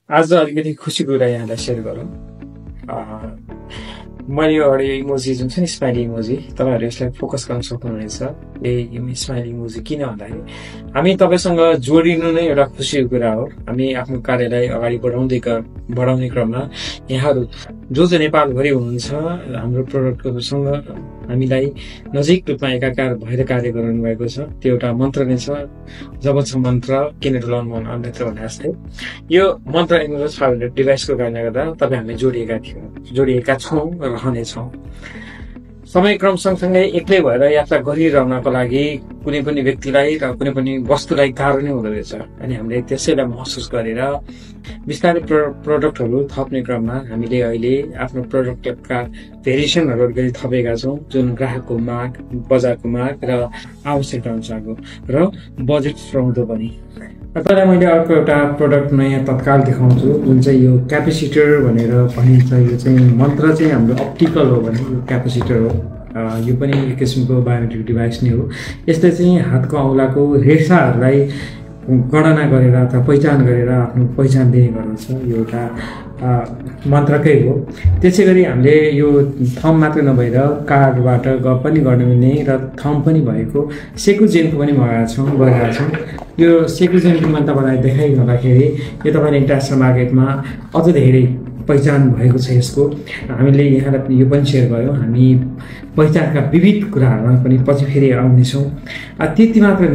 आज अलिकति खुसीको कुरा यहाँलाई सेयर गरौँ। मैले यो अडियो इमोजी जुन छ नि, स्माइली इमोजी, तपाईँहरू यसलाई फोकस गर्न सक्नुहुनेछ। यो स्माइली इमोजी किन भन्दाखेरि हामी तपाईँसँग जोडिनु नै एउटा खुसीको कुरा हो। हामी आफ्नो कार्यलाई अगाडि बढाउने क्रममा यहाँहरू जो नेपालभरि हुनुहुन्छ, हाम्रो प्रोडक्टहरूसँग हामीलाई नजिक रूपमा एकाकार भएर कार्य गराउनु भएको छ। त्यो एउटा मन्त्र नै छ, जब छ मन्त्र किन डुलाउनु मन अन्यत्र भने जस्तै। यो मन्त्र इन्भर्स फाइबर डिभाइसको कारणले गर्दा तपाईँ हामी जोडिएका छौँ र रहनेछौँ। समयक्रम सँगसँगै एक्लै भएर यात्रा गरिरहनको लागि कुनै पनि व्यक्तिलाई र कुनै पनि वस्तुलाई गाह्रो नै हुँदो रहेछ। अनि हामीले त्यसैलाई महसुस गरेर बिस्तारै प्रोडक्टहरू थप्ने क्रममा हामीले अहिले आफ्नो प्रोडक्टका भेरिएसनहरू अलिकति थपेका छौँ, जुन ग्राहकको माग, बजारको माग र आवश्यकता अनुसारको र बजेट फ्राउँदो पनि। तर मैले अर्को एउटा प्रोडक्ट नयाँ तत्काल देखाउँछु, जुन चाहिँ यो क्यापेसिटर भनेर भनिन्छ। यो चाहिँ मन्त्र चाहिँ हाम्रो अप्टिकल हो भने यो क्यापेसिटर हो। यो पनि एक किसिमको बायोमेट्रिक डिभाइस नै हो। यसले चाहिँ हातको औँलाको रेखाहरूलाई गणना गरेर अथवा पहिचान गरेर आफ्नो पहिचान दिने गर्दछ। यो एउटा मन्त्रकै हो। त्यसै गरी हामीले यो थम मात्र नभएर कार्डबाट पनि गर्न मिल्ने र थम पनि भएको सेकुजेनको पनि गरेका छौँ। यो सेकुजेनको म तपाईँलाई देखाइरहँदाखेरि यो तपाईँले इन्टरनेसनल मार्केटमा अझ धेरै पहिचान भएको छ यसको। हामीले यहाँलाई यो पनि सेयर गऱ्यौँ। हामी पहिचानका विविध कुराहरूमा पनि पछि फेरि आउनेछौँ। त्यति मात्र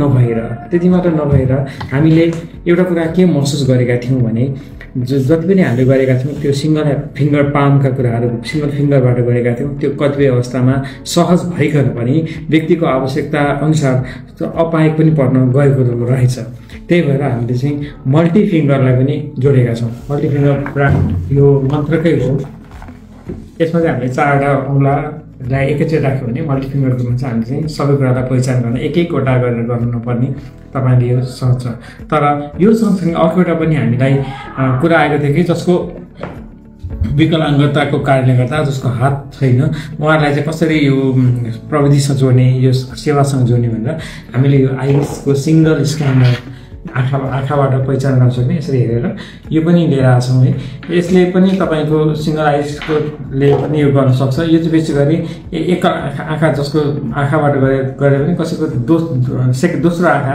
नभएर हामीले एउटा कुरा के महसुस गरेका थियौँ भने जति पनि हामीले गरेका थियौँ त्यो सिङ्गल फिङ्गर पामका कुराहरू सिङ्गल फिङ्गरबाट गरेका थियौँ। त्यो कतिपय अवस्थामा सहज भइकन पनि व्यक्तिको आवश्यकता अनुसार अपायक पनि पर्न गएको रहेछ। त्यही भएर हामीले चाहिँ मल्टी फिङ्गरलाई पनि जोडेका छौँ। मल्टी फिङ्गर ब्रान्ड यो मन्त्रकै हो। यसमा चाहिँ हामीले 4वटा औँलालाई एकैचोटि राख्यो भने मल्टी फिङ्गरको भन्छ। हामीले चाहिँ सबै कुरालाई पहिचान गर्न एक-एकवटा गरेर गर्नु नपर्ने तपाईँले यो सहज छ। तर यो सँगसँगै अर्को एउटा पनि हामीलाई कुरा आएको थियो कि जसको विकलाङ्गताको कारणले गर्दा जसको हात छैन, उहाँहरूलाई चाहिँ कसरी यो प्रविधिसँग जोड्ने, यो सेवासँग जोड्ने भनेर हामीले यो आइरिसको सिङ्गल स्क्यानर आँखाबाट पहिचान गर्न सक्ने यसरी हेरेर यो पनि लिएर आएको छौँ है। यसले पनि तपाईँको सिङ्गल आइसकोले पनि यो गर्न सक्छ। यो चाहिँ विशेष गरी एक आँखा जसको आँखाबाट गरे पनि कसैको दोस्रो आँखा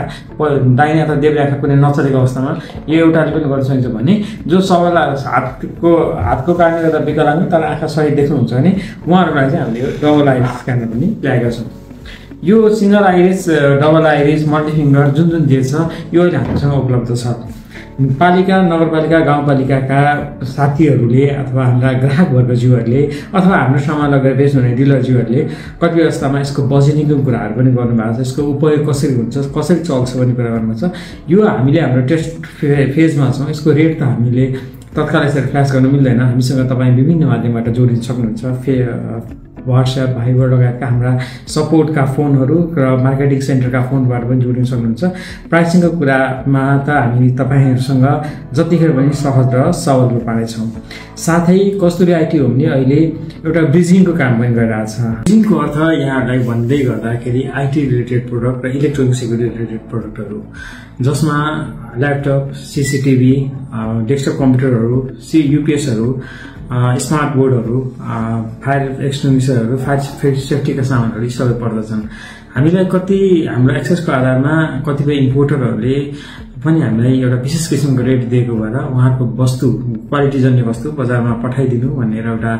दाहिने अथवा देब्रे आँखा कुनै नचलेको अवस्थामा यो एउटाले पनि गर्न सकिन्छ भने जो सबैलाई हातको कारणले गर्दा विकलाङ्ग तर आँखा सही देख्नुहुन्छ भने उहाँहरूलाई चाहिँ हामीले यो डबल आइरिस स्क्यानर पनि ल्याएका छौँ। यो single iris, double iris, multi finger जुन दिएछ यो अहिले हामीसँग उपलब्ध छ। पालिका, नगरपालिका, गाउँपालिकाका साथीहरूले अथवा हाम्रा ग्राहकवर्गज्यूहरूले अथवा हाम्रो सामान लगेर बेच्नुहुने डिलरज्यूहरूले कति अवस्थामा यसको बजेटिङको कुराहरू पनि गर्नुभएको छ। यसको उपयोग कसरी हुन्छ, कसरी चल्छ भन्ने कुरा गर्नुहुन्छ। यो हामीले हाम्रो टेस्ट फेजमा छौँ। यसको रेट त हामीले तत्काल यसरी फ्ल्यास गर्न मिल्दैन। हामीसँग तपाईँ विभिन्न माध्यमबाट जोडिन सक्नुहुन्छ। व्हाट्सएप, भाइबर लगायतका हाम्रा सपोर्टका फोनहरू र मार्केटिङ सेन्टरका फोनबाट पनि जोडिन सक्नुहुन्छ। प्राइसिङको कुरामा त हामी तपाईँहरूसँग जतिखेर पनि सहज र सबल रूपमा नै छौँ। साथै कस्तुरी आइटी होमले अहिले एउटा ब्रिजिङको काम पनि गरिरहेछ। ब्रिजिङको अर्थ यहाँहरूलाई भन्दै गर्दाखेरि आइटी रिलेटेड प्रोडक्ट र इलेक्ट्रोनिक सेक्युरिटी रिलेटेड प्रोडक्टहरू, जसमा ल्यापटप, सिसिटिभी, डेस्कटप कम्प्युटरहरू, युपिएसहरू, स्मार्ट बोर्डहरू, फायर एक्सटिङ्ग्विसरहरू, फायर सेफ्टीका सामानहरू यी सबै पर्दछन्। हामीलाई हाम्रो एक्सेसको आधारमा कतिपय इम्पोर्टरहरूले पनि हामीलाई एउटा विशेष किसिमको रेट दिएको भएर उहाँको वस्तु क्वालिटी जन्य वस्तु बजारमा पठाइदिनु भनेर एउटा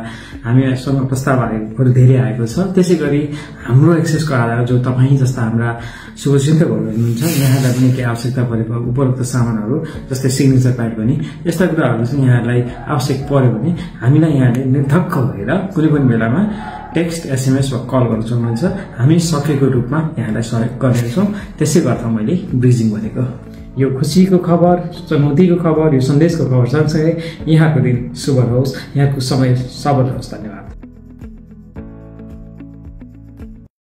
हामीसँग प्रस्ताव आएको धेरै आएको छ। त्यसै गरी हाम्रो एक्सेसको आधार जो तपाईँ जस्ता हाम्रा शुभचिन्तकहरू हुनुहुन्छ, यहाँलाई पनि केही आवश्यकता परेको उपलब्ध सामानहरू जस्तै सिग्नेचर प्याड पनि यस्ता कुराहरू चाहिँ यहाँलाई आवश्यक पर्यो भने हामीलाई यहाँले निर्धक्क भएर कुनै पनि बेलामा टेक्स्ट, एसएमएस वा कल गर्न सक्नुहुन्छ। हामी सकेको रूपमा यहाँलाई सहयोग गर्नेछौँ। त्यसै गर्दा मैले ब्रिजिङ भनेको यो खुसीको खबर, चुनौतीको खबर, यो सन्देशको खबर सँगसँगै यहाँको दिन शुभ होस्, यहाँको समय सबल होस्। धन्यवाद।